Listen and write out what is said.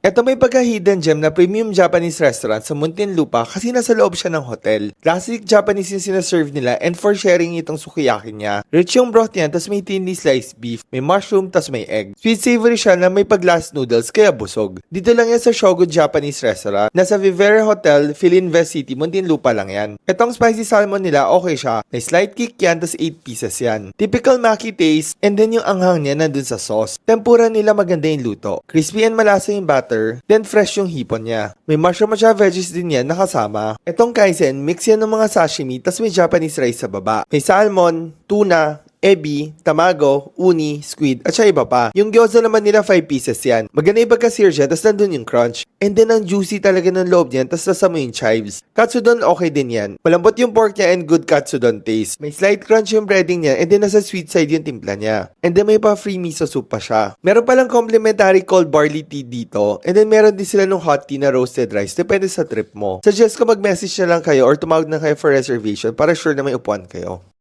Eto may pagka-hidden gem na premium Japanese restaurant sa Muntinlupa kasi nasa loob siya ng hotel. Classic Japanese yung sinaserve nila and for sharing itong sukiyaki niya. Rich yung broth niya, tas may thinly sliced beef, may mushroom, tas may egg. Sweet savory siya na may pag-glass noodles kaya busog. Dito lang yan sa Shogun Japanese Restaurant. Nasa Vivere Hotel, Philinvest City, Muntinlupa lang yan. Etong spicy salmon nila, okay siya. May slight kick yan, tas 8 pieces yan. Typical maki taste, and then yung anghang niya nandun sa sauce. Tempura nila maganda yung luto. Crispy and malasa yung batter. Then fresh yung hipon niya. May mushroom at veggies din yan nakasama. Etong kaisen, mix yan ng mga sashimi tas may Japanese rice sa baba. May salmon, tuna, ebi, tamago, uni, squid, at siya iba pa. Yung gyoza naman nila 5 pieces yan. Maganda yung pagka-sear siya, tas nandun yung crunch. And then ang juicy talaga ng loob niyan, tas nasa mo yung chives. Katsudon okay din yan. Malambot yung pork niya and good katsudon taste. May slight crunch yung breading niya, and then nasa sweet side yung timpla niya. And then may pa free miso soup pa siya. Meron palang complimentary cold barley tea dito, and then meron din sila nung hot tea na roasted rice, depende sa trip mo. Suggest ko mag-message na lang kayo or tumawag na kayo for reservation para sure na may upuan kayo.